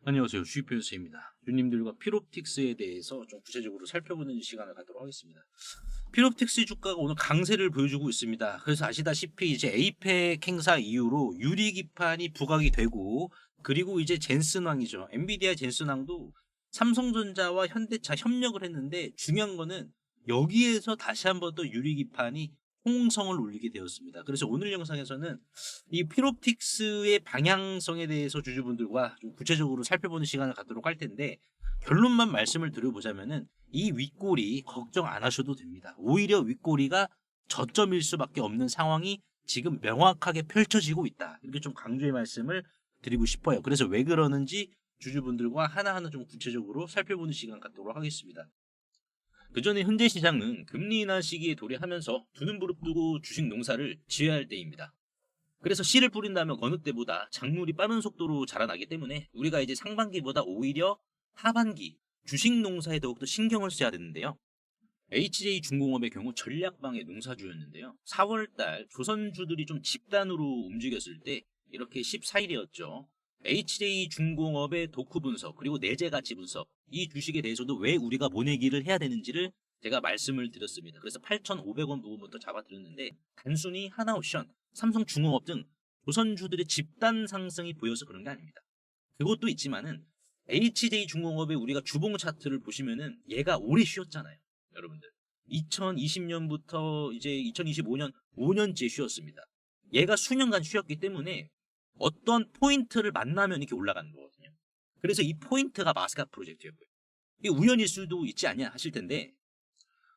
안녕하세요. 주식표현수입니다. 주님들과 필옵틱스에 대해서 좀 구체적으로 살펴보는 시간을 갖도록 하겠습니다. 필옵틱스 주가가 오늘 강세를 보여주고 있습니다. 그래서 아시다시피 이제 에이펙 행사 이후로 유리기판이 부각이 되고, 그리고 이제 젠슨왕이죠. 엔비디아 젠슨왕도 삼성전자와 현대차 협력을 했는데, 중요한 거는 여기에서 다시 한번 또 유리기판이 홍성을 울리게 되었습니다. 그래서 오늘 영상에서는 이 필옵틱스의 방향성에 대해서 주주분들과 좀 구체적으로 살펴보는 시간을 갖도록 할 텐데, 결론만 말씀을 드려보자면은 이 윗골이 걱정 안 하셔도 됩니다. 오히려 윗골이가 저점일 수밖에 없는 상황이 지금 명확하게 펼쳐지고 있다. 이렇게 좀 강조의 말씀을 드리고 싶어요. 그래서 왜 그러는지 주주분들과 하나하나 좀 구체적으로 살펴보는 시간 갖도록 하겠습니다. 그 전에 현재 시장은 금리 인하 시기에 도래하면서 두 눈 부릅뜨고 주식 농사를 지어야 할 때입니다. 그래서 씨를 뿌린다면 어느 때보다 작물이 빠른 속도로 자라나기 때문에 우리가 이제 상반기보다 오히려 하반기 주식 농사에 더욱더 신경을 써야 되는데요. HJ중공업의 경우 전략방의 농사주였는데요. 4월달 조선주들이 좀 집단으로 움직였을 때 이렇게 14일이었죠. HJ중공업의 독후 분석 그리고 내재 가치 분석, 이 주식에 대해서도 왜 우리가 모내기를 해야 되는지를 제가 말씀을 드렸습니다. 그래서 8,500원 부분부터 잡아드렸는데, 단순히 하나옵션, 삼성중공업 등 조선주들의 집단 상승이 보여서 그런 게 아닙니다. 그것도 있지만은 HJ중공업의 우리가 주봉 차트를 보시면은 얘가 오래 쉬었잖아요. 여러분들 2020년부터 이제 2025년 5년째 쉬었습니다. 얘가 수년간 쉬었기 때문에 어떤 포인트를 만나면 이렇게 올라가는 거거든요. 그래서 이 포인트가 마스카 프로젝트였고요. 이게 우연일 수도 있지 않냐 하실 텐데,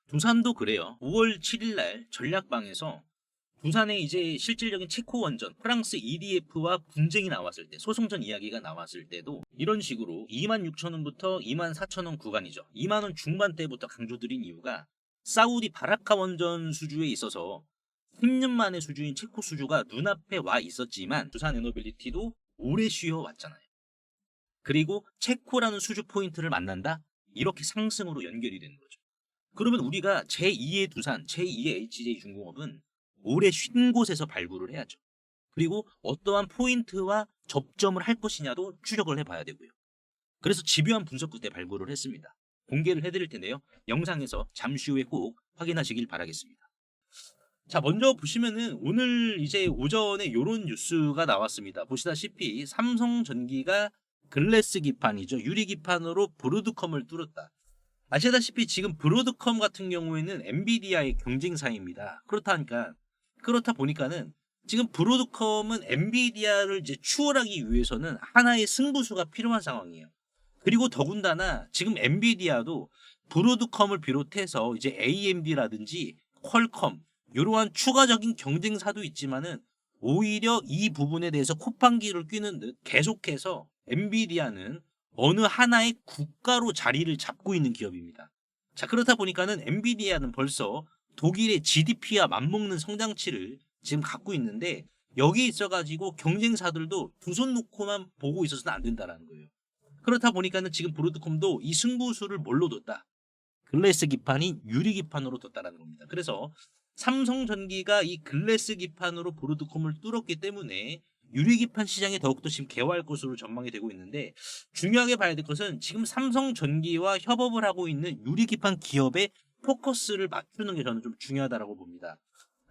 두산도 그래요. 5월 7일 날 전략방에서 두산의 이제 실질적인 체코 원전 프랑스 EDF와 분쟁이 나왔을 때, 소송전 이야기가 나왔을 때도 이런 식으로 26,000원부터 24,000원 구간이죠. 2만원 중반대부터 강조드린 이유가, 사우디 바라카 원전 수주에 있어서 10년 만의 수주인 체코 수주가 눈앞에 와 있었지만 두산 에너빌리티도 오래 쉬어왔잖아요. 그리고 체코라는 수주 포인트를 만난다? 이렇게 상승으로 연결이 되는 거죠. 그러면 우리가 제2의 두산, 제2의 HJ중공업은 오래 쉰 곳에서 발굴을 해야죠. 그리고 어떠한 포인트와 접점을 할 것이냐도 추적을 해봐야 되고요. 그래서 집요한 분석 끝에 발굴을 했습니다. 공개를 해드릴 텐데요. 영상에서 잠시 후에 꼭 확인하시길 바라겠습니다. 자, 먼저 보시면은 오늘 이제 오전에 요런 뉴스가 나왔습니다. 보시다시피 삼성전기가 글래스 기판이죠. 유리 기판으로 브로드컴을 뚫었다. 아시다시피 지금 브로드컴 같은 경우에는 엔비디아의 경쟁사입니다. 그렇다 보니까는 지금 브로드컴은 엔비디아를 이제 추월하기 위해서는 하나의 승부수가 필요한 상황이에요. 그리고 더군다나 지금 엔비디아도 브로드컴을 비롯해서 이제 AMD라든지 퀄컴, 이러한 추가적인 경쟁사도 있지만은 오히려 이 부분에 대해서 콧방귀를 뀌는 듯 계속해서 엔비디아는 어느 하나의 국가로 자리를 잡고 있는 기업입니다. 자, 그렇다 보니까는 엔비디아는 벌써 독일의 GDP와 맞먹는 성장치를 지금 갖고 있는데, 여기에 있어가지고 경쟁사들도 두 손 놓고만 보고 있어서는 안 된다라는 거예요. 그렇다 보니까는 지금 브로드컴도 이 승부수를 뭘로 뒀다? 글래스 기판이 유리 기판으로 뒀다라는 겁니다. 그래서 삼성전기가 이 글래스 기판으로 브로드컴을 뚫었기 때문에 유리기판 시장이 더욱더 지금 개화할 것으로 전망이 되고 있는데, 중요하게 봐야 될 것은 지금 삼성전기와 협업을 하고 있는 유리기판 기업의 포커스를 맞추는 게 저는 좀 중요하다고 봅니다.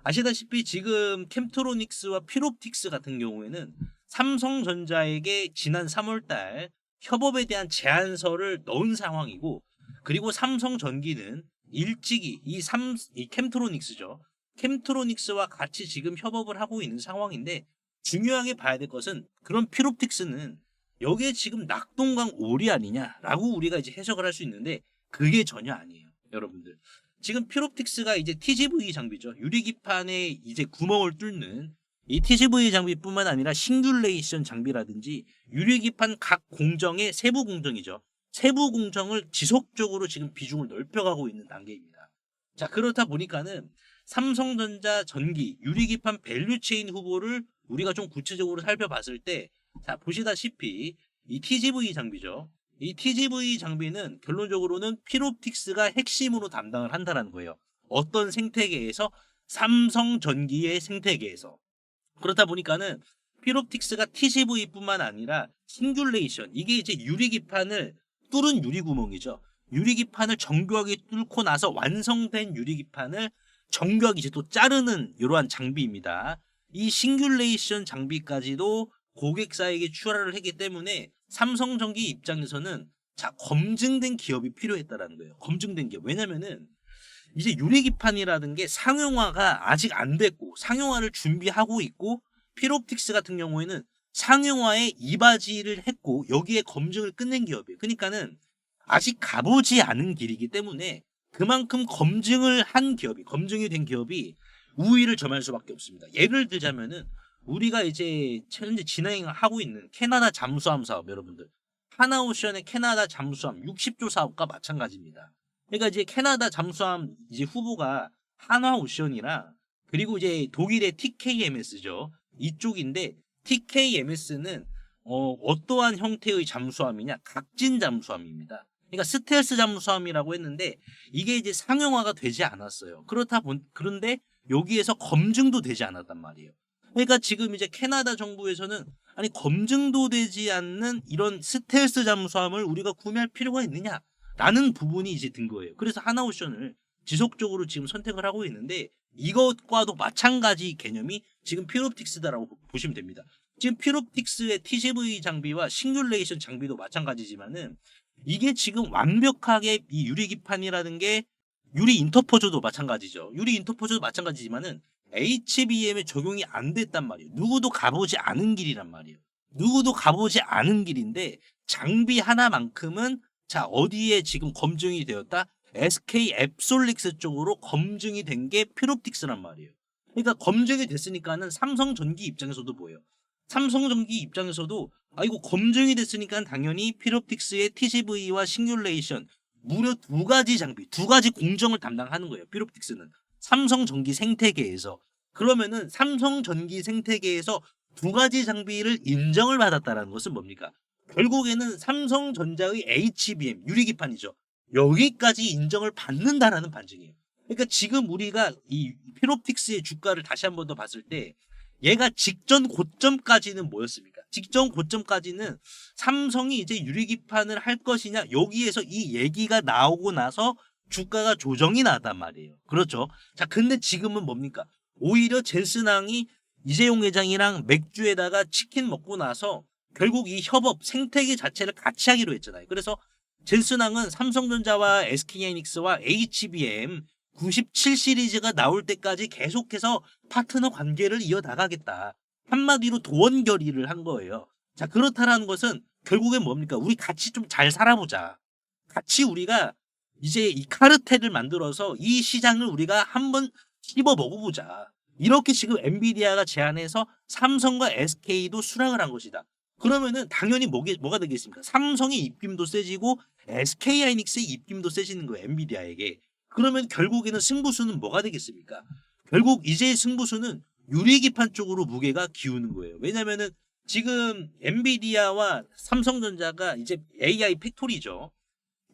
아시다시피 지금 캠트로닉스와 필옵틱스 같은 경우에는 삼성전자에게 지난 3월달 협업에 대한 제안서를 넣은 상황이고, 그리고 삼성전기는 일찍이 이 캠트로닉스죠. 캠트로닉스와 같이 지금 협업을 하고 있는 상황인데, 중요하게 봐야 될 것은 그런 필옵틱스는 여기에 지금 낙동강 오리 아니냐라고 우리가 이제 해석을 할 수 있는데, 그게 전혀 아니에요. 여러분들, 지금 필옵틱스가 이제 TGV 장비죠. 유리기판에 이제 구멍을 뚫는 이 TGV 장비뿐만 아니라 싱귤레이션 장비라든지 유리기판 각 공정의 세부 공정이죠. 세부 공정을 지속적으로 지금 비중을 넓혀가고 있는 단계입니다. 자, 그렇다 보니까는 삼성전자 전기 유리기판 밸류체인 후보를 우리가 좀 구체적으로 살펴봤을 때, 자, 보시다시피 이 TGV 장비죠. 이 TGV 장비는 결론적으로는 필옵틱스가 핵심으로 담당을 한다는 거예요. 어떤 생태계에서? 삼성전기의 생태계에서. 그렇다 보니까는 피롭틱스가 TCV뿐만 아니라 싱귤레이션, 이게 이제 유리기판을 뚫은 유리구멍이죠. 유리기판을 정교하게 뚫고 나서 완성된 유리기판을 정교하게 이제 또 자르는 이러한 장비입니다. 이 싱귤레이션 장비까지도 고객사에게 출하를 했기 때문에 삼성전기 입장에서는 자, 검증된 기업이 필요했다라는 거예요. 검증된 기업. 왜냐면은 이제 유리기판이라는 게 상용화가 아직 안 됐고 상용화를 준비하고 있고, 피롭틱스 같은 경우에는 상용화에 이바지를 했고 여기에 검증을 끝낸 기업이에요. 그러니까는 아직 가보지 않은 길이기 때문에 그만큼 검증을 한 기업이, 검증이 된 기업이 우위를 점할 수밖에 없습니다. 예를 들자면은 우리가 이제 현재 진행하고 있는 캐나다 잠수함 사업, 여러분들 하나오션의 캐나다 잠수함 60조 사업과 마찬가지입니다. 그러니까 이제 캐나다 잠수함 이제 후보가 한화오션이랑 그리고 이제 독일의 TKMS죠. 이쪽인데 TKMS는 어떠한 형태의 잠수함이냐? 각진 잠수함입니다. 그러니까 스텔스 잠수함이라고 했는데 이게 이제 상용화가 되지 않았어요. 그런데 여기에서 검증도 되지 않았단 말이에요. 그러니까 지금 이제 캐나다 정부에서는 아니 검증도 되지 않는 이런 스텔스 잠수함을 우리가 구매할 필요가 있느냐라는 부분이 이제 든 거예요. 그래서 하나오션을 지속적으로 지금 선택을 하고 있는데 이것과도 마찬가지 개념이 지금 피롭틱스다라고 보시면 됩니다. 지금 피롭틱스의 TCV 장비와 싱귤레이션 장비도 마찬가지지만은 이게 지금 완벽하게 이 유리기판이라는 게 유리 인터포저도 마찬가지죠. 유리 인터포저도 마찬가지지만은 HBM에 적용이 안 됐단 말이에요. 누구도 가보지 않은 길이란 말이에요. 누구도 가보지 않은 길인데 장비 하나만큼은 자 어디에 지금 검증이 되었다? SK 앱솔릭스 쪽으로 검증이 된 게 피롭틱스란 말이에요. 그러니까 검증이 됐으니까는 삼성전기 입장에서도 뭐예요? 삼성전기 입장에서도 이거 검증이 됐으니까 당연히 피롭틱스의 TCV와 싱귤레이션 무려 두 가지 장비, 두 가지 공정을 담당하는 거예요. 피롭틱스는 삼성전기 생태계에서. 그러면은 삼성전기 생태계에서 두 가지 장비를 인정을 받았다는 것은 뭡니까? 결국에는 삼성전자의 HBM 유리기판이죠. 여기까지 인정을 받는다라는 반증이에요. 그러니까 지금 우리가 이 피롭틱스의 주가를 다시 한 번 더 봤을 때 얘가 직전 고점까지는 뭐였습니까? 직전 고점까지는 삼성이 이제 유리기판을 할 것이냐 여기에서 이 얘기가 나오고 나서 주가가 조정이 나단 말이에요. 그렇죠? 자, 근데 지금은 뭡니까? 오히려 젠슨항이 이재용 회장이랑 맥주에다가 치킨 먹고 나서 결국 이 협업 생태계 자체를 같이 하기로 했잖아요. 그래서 젠슨항은 삼성전자와 SK하이닉스와 HBM 97 시리즈가 나올 때까지 계속해서 파트너 관계를 이어나가겠다. 한마디로 도원 결의를 한 거예요. 자, 그렇다라는 것은 결국엔 뭡니까? 우리 같이 좀 잘 살아보자. 같이 우리가 이제 이 카르텔을 만들어서 이 시장을 우리가 한번 씹어 먹어보자. 이렇게 지금 엔비디아가 제안해서 삼성과 SK도 수락을 한 것이다. 그러면은 당연히 뭐가 되겠습니까? 삼성의 입김도 세지고 SK하이닉스의 입김도 세지는 거예요. 엔비디아에게. 그러면 결국에는 승부수는 뭐가 되겠습니까? 결국 이제 승부수는 유리기판 쪽으로 무게가 기우는 거예요. 왜냐면은 지금 엔비디아와 삼성전자가 이제 AI 팩토리죠.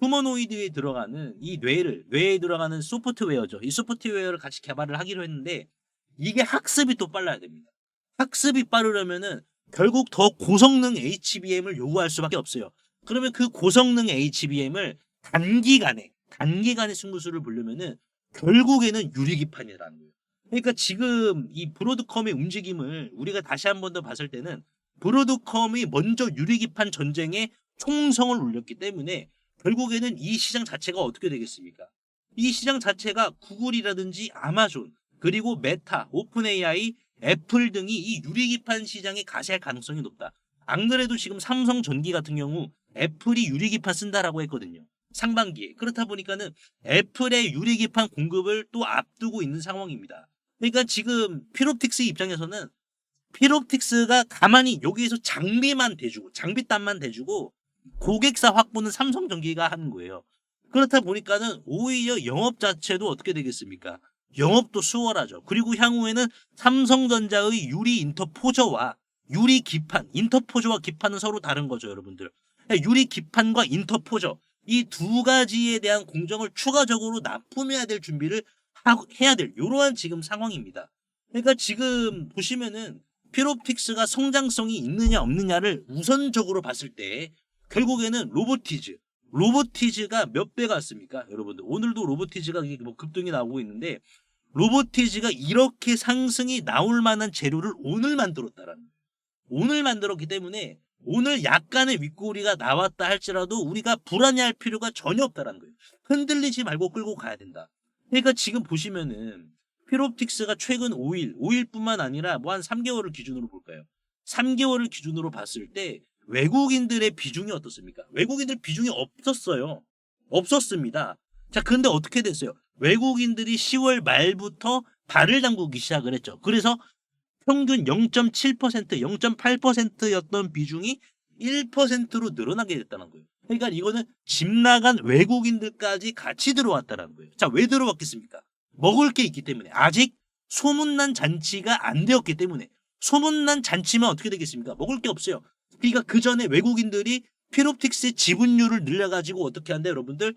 휴머노이드에 들어가는 이 뇌에 들어가는 소프트웨어죠. 이 소프트웨어를 같이 개발을 하기로 했는데 이게 학습이 또 빨라야 됩니다. 학습이 빠르려면은 결국 더 고성능 HBM을 요구할 수밖에 없어요. 그러면 그 고성능 HBM을 단기간에 승부수를 보려면은 결국에는 유리기판이라는 거예요. 그러니까 지금 이 브로드컴의 움직임을 우리가 다시 한 번 더 봤을 때는 브로드컴이 먼저 유리기판 전쟁에 총성을 울렸기 때문에 결국에는 이 시장 자체가 어떻게 되겠습니까? 이 시장 자체가 구글이라든지 아마존 그리고 메타, 오픈 AI, 애플 등이 이 유리기판 시장에 가세할 가능성이 높다. 안 그래도 지금 삼성전기 같은 경우 애플이 유리기판 쓴다라고 했거든요. 상반기에. 그렇다 보니까는 애플의 유리기판 공급을 또 앞두고 있는 상황입니다. 그러니까 지금 피롭틱스 입장에서는 피롭틱스가 가만히 여기에서 장비만 대주고 장비단만 대주고 고객사 확보는 삼성전기가 하는 거예요. 그렇다 보니까는 오히려 영업 자체도 어떻게 되겠습니까? 영업도 수월하죠. 그리고 향후에는 삼성전자의 유리 인터포저와 유리 기판, 인터포저와 기판은 서로 다른 거죠, 여러분들. 유리 기판과 인터포저 이 두 가지에 대한 공정을 추가적으로 납품해야 될 준비를 해야 될 이러한 지금 상황입니다. 그러니까 지금 보시면은 피롭틱스가 성장성이 있느냐 없느냐를 우선적으로 봤을 때 결국에는 로보티즈가 몇 배 갔습니까? 여러분들 오늘도 로보티즈가 뭐 급등이 나오고 있는데 로보티즈가 이렇게 상승이 나올 만한 재료를 오늘 만들었다라는 거예요. 오늘 만들었기 때문에 오늘 약간의 윗꼬리가 나왔다 할지라도 우리가 불안해할 필요가 전혀 없다라는 거예요. 흔들리지 말고 끌고 가야 된다. 그러니까 지금 보시면은 피롭틱스가 최근 5일뿐만 아니라 뭐 한 3개월을 기준으로 볼까요? 3개월을 기준으로 봤을 때 외국인들의 비중이 어떻습니까? 외국인들 비중이 없었어요. 없었습니다. 자, 근데 어떻게 됐어요? 외국인들이 10월 말부터 발을 담그기 시작을 했죠. 그래서 평균 0.7%, 0.8%였던 비중이 1%로 늘어나게 됐다는 거예요. 그러니까 이거는 집 나간 외국인들까지 같이 들어왔다는 거예요. 자, 왜 들어왔겠습니까? 먹을 게 있기 때문에. 아직 소문난 잔치가 안 되었기 때문에. 소문난 잔치면 어떻게 되겠습니까? 먹을 게 없어요. 그러니까 그 전에 외국인들이 피롭틱스의 지분율을 늘려가지고 어떻게 한다 여러분들?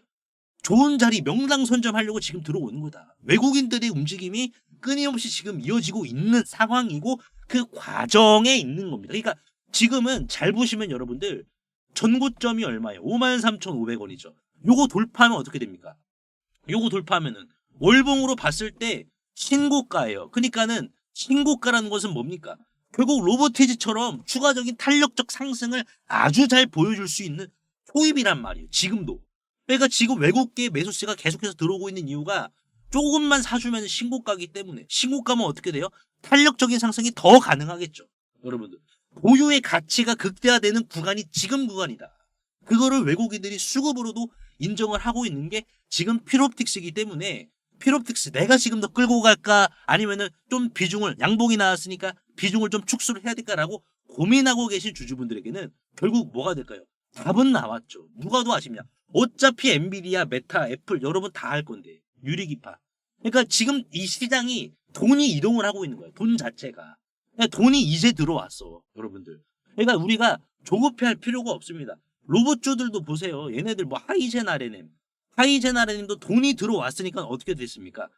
좋은 자리 명당 선점하려고 지금 들어오는 거다. 외국인들의 움직임이 끊임없이 지금 이어지고 있는 상황이고 그 과정에 있는 겁니다. 그러니까 지금은 잘 보시면 여러분들 전고점이 얼마예요? 53,500원이죠. 요거 돌파하면 어떻게 됩니까? 요거 돌파하면은 월봉으로 봤을 때 신고가예요. 그러니까는 신고가라는 것은 뭡니까? 결국 로보티즈처럼 추가적인 탄력적 상승을 아주 잘 보여줄 수 있는 초입이란 말이에요. 지금도. 그러니까 지금 외국계 매수세가 계속해서 들어오고 있는 이유가 조금만 사주면 신고가이기 때문에 신고가면 어떻게 돼요? 탄력적인 상승이 더 가능하겠죠. 여러분들. 보유의 가치가 극대화되는 구간이 지금 구간이다. 그거를 외국인들이 수급으로도 인정을 하고 있는 게 지금 피롭틱스이기 때문에 피롭틱스 내가 지금 더 끌고 갈까 아니면은 좀 비중을 양봉이 나왔으니까 비중을 좀 축소를 해야 될까라고 고민하고 계신 주주분들에게는 결국 뭐가 될까요? 답은 나왔죠. 누가 더 아십냐? 어차피 엔비디아, 메타, 애플 여러분 다 할 건데 유리기파. 그러니까 지금 이 시장이 돈이 이동을 하고 있는 거예요. 돈 자체가. 그러니까 돈이 이제 들어왔어. 여러분들. 그러니까 우리가 조급해할 필요가 없습니다. 로봇주들도 보세요. 얘네들 뭐 하이젠 RNM도 돈이 들어왔으니까 어떻게 됐습니까?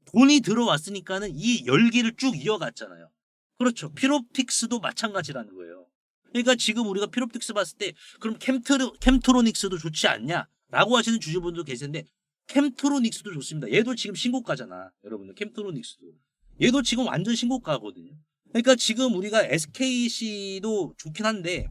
돈이 들어왔으니까는 이 열기를 쭉 이어갔잖아요. 그렇죠. 피롭틱스도 마찬가지라는 거예요. 그러니까 지금 우리가 피롭틱스 봤을 때 그럼 캠트로닉스도 좋지 않냐? 라고 하시는 주주분도 계시는데 캠트로닉스도 좋습니다. 얘도 지금 신고가잖아. 여러분들 캠트로닉스도. 얘도 지금 완전 신고가거든요. 그러니까 지금 우리가 SKC도 좋긴 한데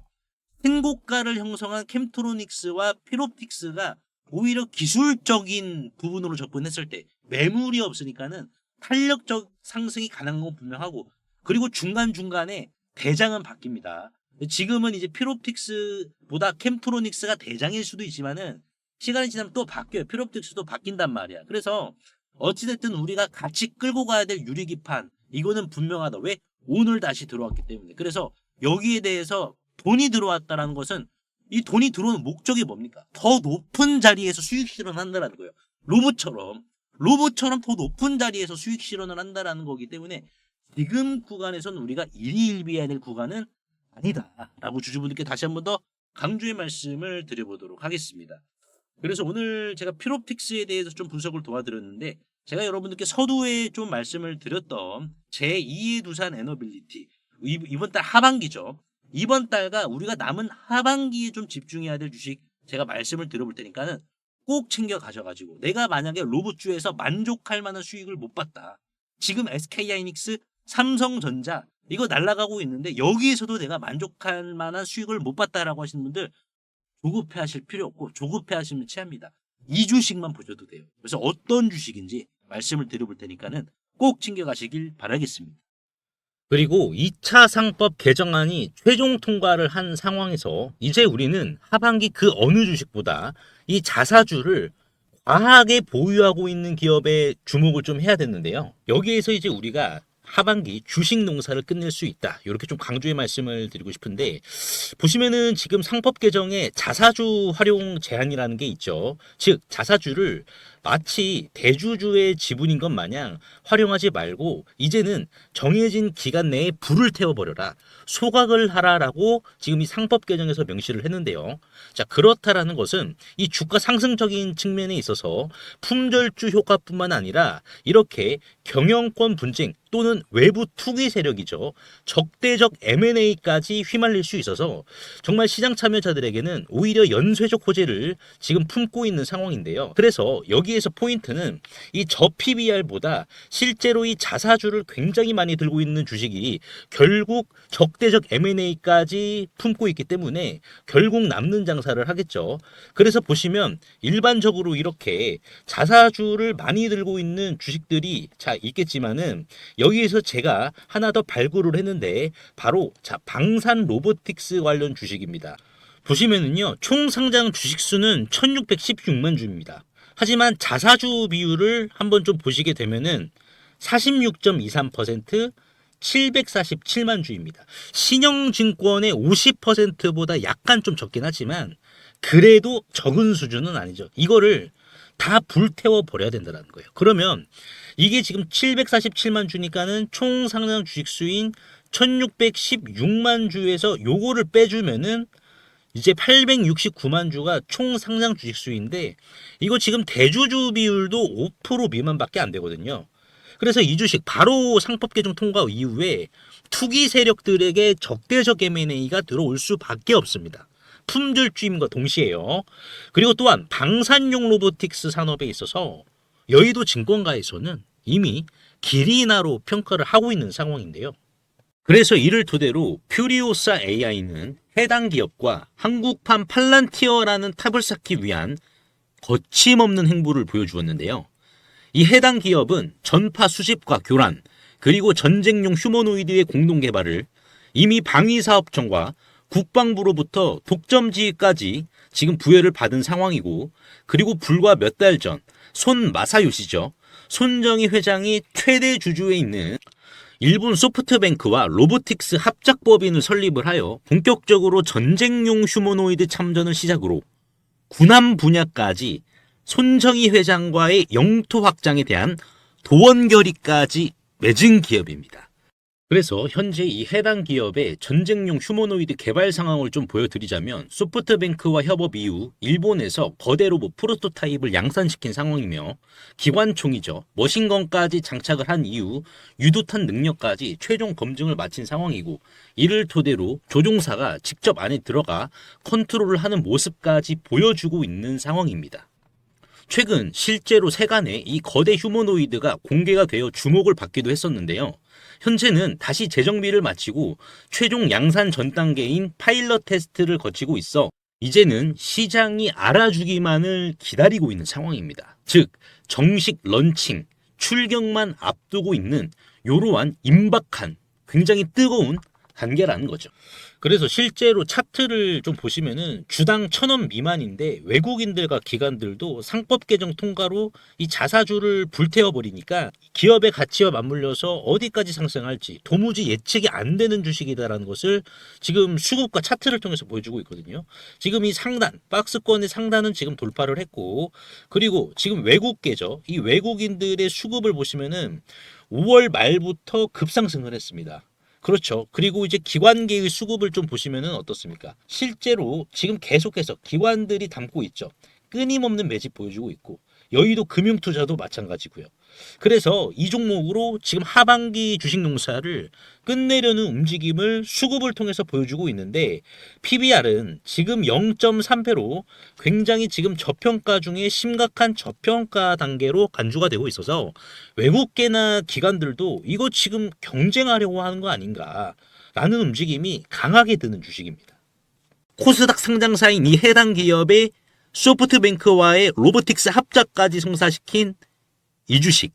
신고가를 형성한 캠트로닉스와 피롭틱스가 오히려 기술적인 부분으로 접근했을 때 매물이 없으니까는 탄력적 상승이 가능한 건 분명하고 그리고 중간중간에 대장은 바뀝니다. 지금은 이제 피롭틱스보다 캠트로닉스가 대장일 수도 있지만은 시간이 지나면 또 바뀌어요. 피롭틱스도 바뀐단 말이야. 그래서 어찌됐든 우리가 같이 끌고 가야 될 유리기판 이거는 분명하다. 왜? 오늘 다시 들어왔기 때문에. 그래서 여기에 대해서 돈이 들어왔다는 것은 이 돈이 들어오는 목적이 뭡니까? 더 높은 자리에서 수익 실현을 한다는 거예요. 로봇처럼 더 높은 자리에서 수익 실현을 한다는 거기 때문에 지금 구간에서는 우리가 일희일비해야 될 구간은 아니다라고 주주분들께 다시 한 번 더 강조의 말씀을 드려보도록 하겠습니다. 그래서 오늘 제가 피롭틱스에 대해서 좀 분석을 도와드렸는데 제가 여러분들께 서두에 좀 말씀을 드렸던 제2의 두산 에너빌리티 이번 달 하반기죠. 이번 달과 우리가 남은 하반기에 좀 집중해야 될 주식 제가 말씀을 드려볼 테니까는 꼭 챙겨 가셔가지고 내가 만약에 로봇주에서 만족할 만한 수익을 못 봤다. 지금 SK하이닉스, 삼성전자 이거 날아가고 있는데 여기에서도 내가 만족할 만한 수익을 못 봤다라고 하시는 분들 조급해 하실 필요 없고 조급해 하시면 체합니다. 이 주식만 보셔도 돼요. 그래서 어떤 주식인지 말씀을 드려볼 테니까는 꼭 챙겨 가시길 바라겠습니다. 그리고 2차 상법 개정안이 최종 통과를 한 상황에서 이제 우리는 하반기 그 어느 주식보다 이 자사주를 과하게 보유하고 있는 기업에 주목을 좀 해야 되는데요. 여기에서 이제 우리가 하반기 주식 농사를 끝낼 수 있다. 이렇게 좀 강조의 말씀을 드리고 싶은데 보시면은 지금 상법 개정에 자사주 활용 제한이라는 게 있죠. 즉 자사주를 마치 대주주의 지분인 것 마냥 활용하지 말고 이제는 정해진 기간 내에 불을 태워버려라. 소각을 하라라고 지금 이 상법 개정에서 명시를 했는데요. 자, 그렇다라는 것은 이 주가 상승적인 측면에 있어서 품절주 효과뿐만 아니라 이렇게 경영권 분쟁 또는 외부 투기 세력이죠. 적대적 M&A까지 휘말릴 수 있어서 정말 시장 참여자들에게는 오히려 연쇄적 호재를 지금 품고 있는 상황인데요. 그래서 여기에서 포인트는 이 저 PBR보다 실제로 이 자사주를 굉장히 많이 들고 있는 주식이 결국 적대적 M&A까지 품고 있기 때문에 결국 남는 장사를 하겠죠. 그래서 보시면 일반적으로 이렇게 자사주를 많이 들고 있는 주식들이 자 있겠지만은 여기에서 제가 하나 더 발굴을 했는데 바로 자 방산 로보틱스 관련 주식입니다. 보시면은요 총 상장 주식 수는 1616만 주입니다. 하지만 자사주 비율을 한번 좀 보시게 되면은 46.23% 747만 주입니다. 신영증권의 50%보다 약간 좀 적긴 하지만 그래도 적은 수준은 아니죠. 이거를 다 불태워 버려야 된다는 거예요. 그러면 이게 지금 747만 주니까는 총 상장 주식 수인 1616만 주에서 요거를 빼주면은 이제 869만 주가 총 상장 주식 수인데 이거 지금 대주주 비율도 5% 미만밖에 안 되거든요. 그래서 이 주식 바로 상법 개정 통과 이후에 투기 세력들에게 적대적 M&A가 들어올 수밖에 없습니다. 품절주임과 동시에요. 그리고 또한 방산용 로보틱스 산업에 있어서 여의도 증권가에서는 이미 기리나로 평가를 하고 있는 상황인데요. 그래서 이를 토대로 퓨리오사 AI는 해당 기업과 한국판 팔란티어라는 탑을 쌓기 위한 거침없는 행보를 보여주었는데요. 이 해당 기업은 전파 수집과 교란, 그리고 전쟁용 휴머노이드의 공동 개발을 이미 방위사업청과 국방부로부터 독점지휘까지 지금 부여를 받은 상황이고, 그리고 불과 몇 달 전 손 마사요시죠. 손정희 회장이 최대 주주에 있는 일본 소프트뱅크와 로보틱스 합작법인을 설립을 하여 본격적으로 전쟁용 휴머노이드 참전을 시작으로 군함 분야까지 손정희 회장과의 영토 확장에 대한 도원 결의까지 맺은 기업입니다. 그래서 현재 이 해당 기업의 전쟁용 휴머노이드 개발 상황을 좀 보여드리자면 소프트뱅크와 협업 이후 일본에서 거대 로봇 프로토타입을 양산시킨 상황이며 기관총이죠. 머신건까지 장착을 한 이후 유도탄 능력까지 최종 검증을 마친 상황이고 이를 토대로 조종사가 직접 안에 들어가 컨트롤을 하는 모습까지 보여주고 있는 상황입니다. 최근 실제로 세간에 이 거대 휴머노이드가 공개가 되어 주목을 받기도 했었는데요. 현재는 다시 재정비를 마치고 최종 양산 전 단계인 파일럿 테스트를 거치고 있어 이제는 시장이 알아주기만을 기다리고 있는 상황입니다. 즉 정식 런칭, 출격만 앞두고 있는 이러한 임박한 굉장히 뜨거운 단계라는 거죠. 그래서 실제로 차트를 좀 보시면은 주당 1,000원 미만인데 외국인들과 기관들도 상법 개정 통과로 이 자사주를 불태워 버리니까 기업의 가치와 맞물려서 어디까지 상승할지 도무지 예측이 안 되는 주식이다라는 것을 지금 수급과 차트를 통해서 보여주고 있거든요. 지금 이 상단, 박스권의 상단은 지금 돌파를 했고, 그리고 지금 외국계죠. 이 외국인들의 수급을 보시면은 5월 말부터 급상승을 했습니다. 그렇죠. 그리고 이제 기관계의 수급을 좀 보시면은 어떻습니까? 실제로 지금 계속해서 기관들이 담고 있죠. 끊임없는 매집 보여주고 있고 여의도 금융투자도 마찬가지고요. 그래서 이 종목으로 지금 하반기 주식농사를 끝내려는 움직임을 수급을 통해서 보여주고 있는데 PBR은 지금 0.3배로 굉장히 지금 저평가 중에 심각한 저평가 단계로 간주가 되고 있어서 외국계나 기관들도 이거 지금 경쟁하려고 하는 거 아닌가라는 움직임이 강하게 드는 주식입니다. 코스닥 상장사인 이 해당 기업의 소프트뱅크와의 로보틱스 합작까지 성사시킨 이 주식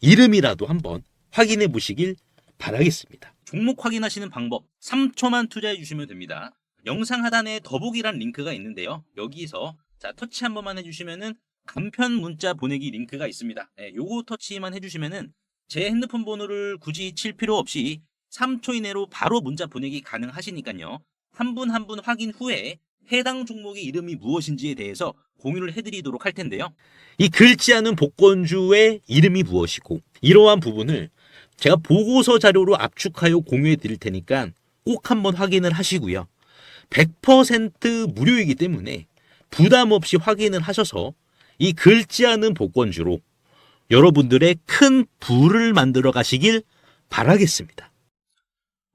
이름이라도 한번 확인해 보시길 바라겠습니다. 종목 확인하시는 방법 3초만 투자해 주시면 됩니다. 영상 하단에 더보기란 링크가 있는데요. 여기서 자 터치 한 번만 해주시면은 간편 문자 보내기 링크가 있습니다. 요거 터치만 해주시면은 제 핸드폰 번호를 굳이 칠 필요 없이 3초 이내로 바로 문자 보내기 가능하시니까요. 한 분 한 분 확인 후에 해당 종목의 이름이 무엇인지에 대해서 공유를 해드리도록 할 텐데요. 이 긁지 않은 복권주의 이름이 무엇이고 이러한 부분을 제가 보고서 자료로 압축하여 공유해 드릴 테니까 꼭 한번 확인을 하시고요. 100% 무료이기 때문에 부담 없이 확인을 하셔서 이 긁지 않은 복권주로 여러분들의 큰 부를 만들어 가시길 바라겠습니다.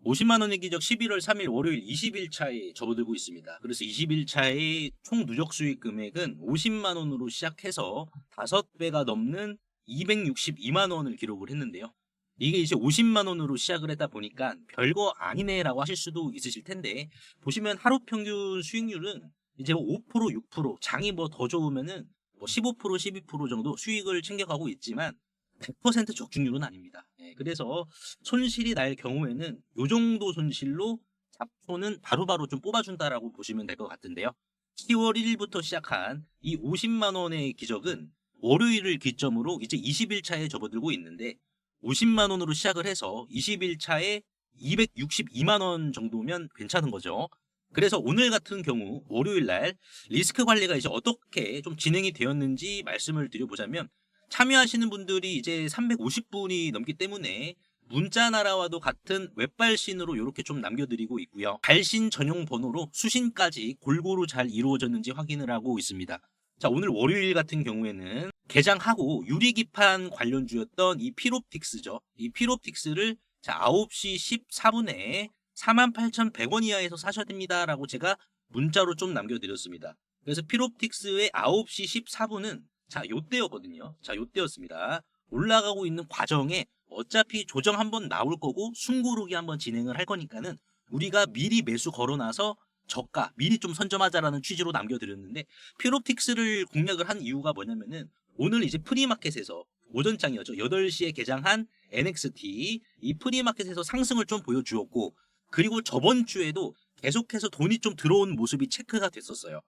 50만 원의 기적 11월 3일 월요일 20일차에 접어들고 있습니다. 그래서 20일차의 총 누적 수익 금액은 50만 원으로 시작해서 5배가 넘는 262만 원을 기록을 했는데요. 이게 이제 50만 원으로 시작을 했다 보니까 별거 아니네라고 하실 수도 있으실 텐데, 보시면 하루 평균 수익률은 이제 5%, 6%, 장이 뭐 더 좋으면은 뭐 15%, 12% 정도 수익을 챙겨가고 있지만 100% 적중률은 아닙니다. 그래서 손실이 날 경우에는 이 정도 손실로 잡초는 바로바로 좀 뽑아준다라고 보시면 될 것 같은데요. 10월 1일부터 시작한 이 50만 원의 기적은 월요일을 기점으로 이제 20일차에 접어들고 있는데, 50만 원으로 시작을 해서 20일차에 262만 원 정도면 괜찮은 거죠. 그래서 오늘 같은 경우 월요일 날 리스크 관리가 이제 어떻게 좀 진행이 되었는지 말씀을 드려보자면, 참여하시는 분들이 이제 350분이 넘기 때문에 문자 나라와도 같은 웹발신으로 이렇게 좀 남겨드리고 있고요. 발신 전용 번호로 수신까지 골고루 잘 이루어졌는지 확인을 하고 있습니다. 자, 오늘 월요일 같은 경우에는 개장하고 유리기판 관련주였던 이 피롭틱스죠. 이 피롭틱스를 자 9시 14분에 48,100원 이하에서 사셔야 됩니다 라고 제가 문자로 좀 남겨드렸습니다. 그래서 피롭틱스의 9시 14분은 자 요때였거든요. 자 요때였습니다. 올라가고 있는 과정에 어차피 조정 한번 나올 거고 숨고르기 한번 진행을 할 거니까는 우리가 미리 매수 걸어놔서 저가 미리 좀 선점하자라는 취지로 남겨드렸는데, 피롭틱스를 공략을 한 이유가 뭐냐면은 오늘 이제 프리마켓에서 오전장이었죠. 8시에 개장한 NXT 이 프리마켓에서 상승을 좀 보여주었고, 그리고 저번 주에도 계속해서 돈이 좀 들어온 모습이 체크가 됐었어요.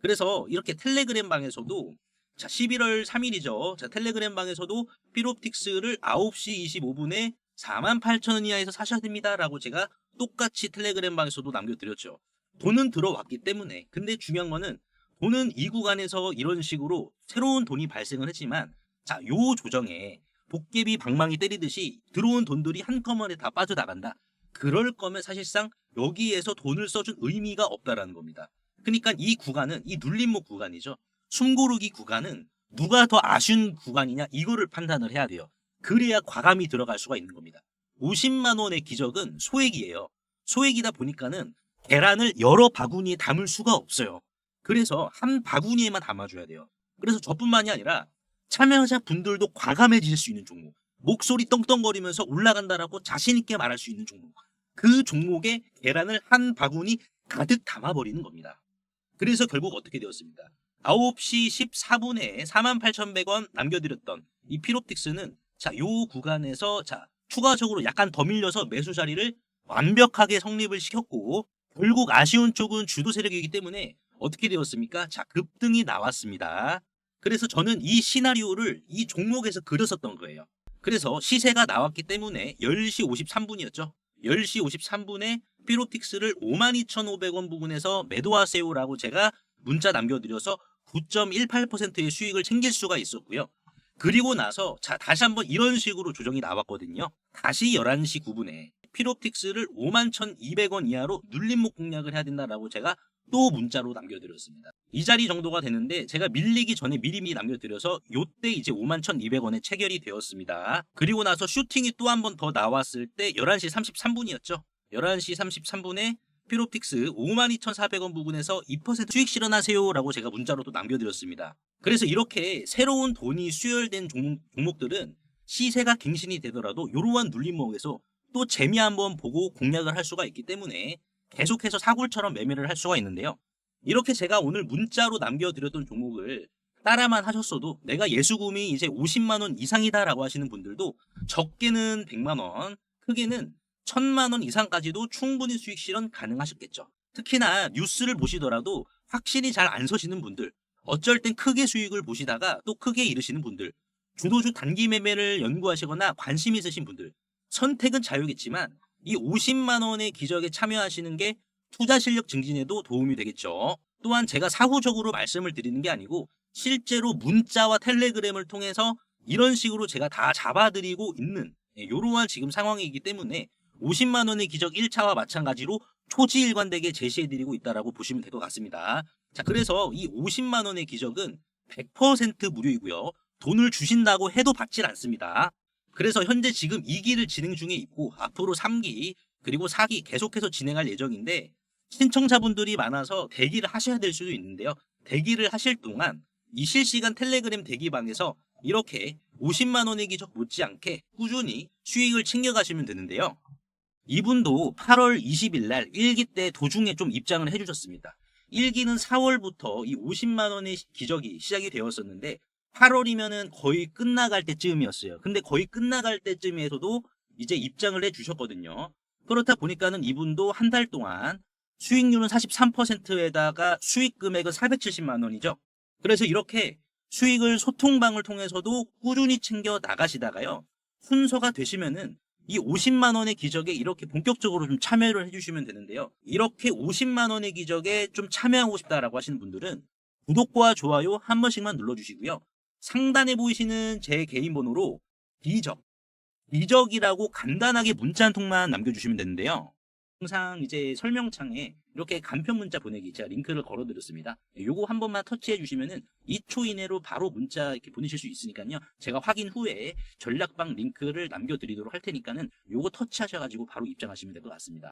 그래서 이렇게 텔레그램 방에서도 자 11월 3일이죠. 자 텔레그램 방에서도 피롭틱스를 9시 25분에 48,000원 이하에서 사셔야 됩니다 라고 제가 똑같이 텔레그램 방에서도 남겨드렸죠. 돈은 들어왔기 때문에. 근데 중요한 거는 돈은 이 구간에서 이런 식으로 새로운 돈이 발생을 했지만, 자 요 조정에 복개비 방망이 때리듯이 들어온 돈들이 한꺼번에 다 빠져나간다. 그럴 거면 사실상 여기에서 돈을 써준 의미가 없다라는 겁니다. 그러니까 이 구간은 이 눌림목 구간이죠. 숨고르기 구간은 누가 더 아쉬운 구간이냐 이거를 판단을 해야 돼요. 그래야 과감히 들어갈 수가 있는 겁니다. 50만 원의 기적은 소액이에요. 소액이다 보니까는 계란을 여러 바구니에 담을 수가 없어요. 그래서 한 바구니에만 담아줘야 돼요. 그래서 저뿐만이 아니라 참여자 분들도 과감해질 수 있는 종목, 목소리 떵떵거리면서 올라간다라고 자신 있게 말할 수 있는 종목, 그 종목에 계란을 한 바구니 가득 담아버리는 겁니다. 그래서 결국 어떻게 되었습니까? 9시 14분에 48,100원 남겨드렸던 이 피롭틱스는 자, 요 구간에서 자, 추가적으로 약간 더 밀려서 매수 자리를 완벽하게 성립을 시켰고, 결국 아쉬운 쪽은 주도 세력이기 때문에 어떻게 되었습니까? 자, 급등이 나왔습니다. 그래서 저는 이 시나리오를 이 종목에서 그렸었던 거예요. 그래서 시세가 나왔기 때문에 10시 53분이었죠. 10시 53분에 피롭틱스를 52,500원 부근에서 매도하세요라고 제가 문자 남겨드려서 9.18%의 수익을 챙길 수가 있었고요. 그리고 나서 자 다시 한번 이런 식으로 조정이 나왔거든요. 다시 11시 9분에 피롭틱스를 51,200원 이하로 눌림목 공략을 해야 된다라고 제가 또 문자로 남겨드렸습니다. 이 자리 정도가 되는데 제가 밀리기 전에 미리 남겨드려서 요때 이제 51,200원에 체결이 되었습니다. 그리고 나서 슈팅이 또 한 번 더 나왔을 때 11시 33분이었죠. 11시 33분에 피롭틱스 52,400원 부근에서 2% 수익 실현하세요 라고 제가 문자로 또 남겨드렸습니다. 그래서 이렇게 새로운 돈이 수혈된 종목들은 시세가 갱신이 되더라도 이러한 눌림목에서 또 재미 한번 보고 공략을 할 수가 있기 때문에 계속해서 사골처럼 매매를 할 수가 있는데요. 이렇게 제가 오늘 문자로 남겨드렸던 종목을 따라만 하셨어도 내가 예수금이 이제 50만 원 이상이다라고 하시는 분들도 적게는 100만 원, 크게는 1,000만 원 이상까지도 충분히 수익 실현 가능하셨겠죠. 특히나 뉴스를 보시더라도 확실히 잘 안 서시는 분들, 어쩔 땐 크게 수익을 보시다가 또 크게 잃으시는 분들, 주도주 단기 매매를 연구하시거나 관심 있으신 분들, 선택은 자유겠지만 이 50만 원의 기적에 참여하시는 게 투자 실력 증진에도 도움이 되겠죠. 또한 제가 사후적으로 말씀을 드리는 게 아니고 실제로 문자와 텔레그램을 통해서 이런 식으로 제가 다 잡아드리고 있는 이러한 지금 상황이기 때문에 50만 원의 기적 1차와 마찬가지로 초지일관되게 제시해드리고 있다라고 보시면 될 것 같습니다. 자, 그래서 이 50만 원의 기적은 100% 무료이고요. 돈을 주신다고 해도 받질 않습니다. 그래서 현재 지금 2기를 진행 중에 있고 앞으로 3기 그리고 4기 계속해서 진행할 예정인데 신청자분들이 많아서 대기를 하셔야 될 수도 있는데요. 대기를 하실 동안 이 실시간 텔레그램 대기방에서 이렇게 50만 원의 기적 못지않게 꾸준히 수익을 챙겨가시면 되는데요. 이분도 8월 20일 날 1기 때 도중에 좀 입장을 해주셨습니다. 1기는 4월부터 이 50만 원의 기적이 시작이 되었었는데 8월이면은 거의 끝나갈 때쯤이었어요. 근데 거의 끝나갈 때쯤에서도 이제 입장을 해주셨거든요. 그렇다 보니까는 이분도 한 달 동안 수익률은 43%에다가 수익 금액은 470만 원이죠. 그래서 이렇게 수익을 소통방을 통해서도 꾸준히 챙겨 나가시다가요. 순서가 되시면은 이 50만 원의 기적에 이렇게 본격적으로 좀 참여를 해주시면 되는데요. 이렇게 50만 원의 기적에 좀 참여하고 싶다라고 하시는 분들은 구독과 좋아요 한 번씩만 눌러주시고요. 상단에 보이시는 제 개인 번호로 기적이라고 간단하게 문자 한 통만 남겨주시면 되는데요. 항상 이제 설명창에 이렇게 간편 문자 보내기 제가 링크를 걸어드렸습니다. 요거 한 번만 터치해 주시면은 2초 이내로 바로 문자 이렇게 보내실 수 있으니까요. 제가 확인 후에 전략방 링크를 남겨드리도록 할 테니까는 요거 터치하셔가지고 바로 입장하시면 될 것 같습니다.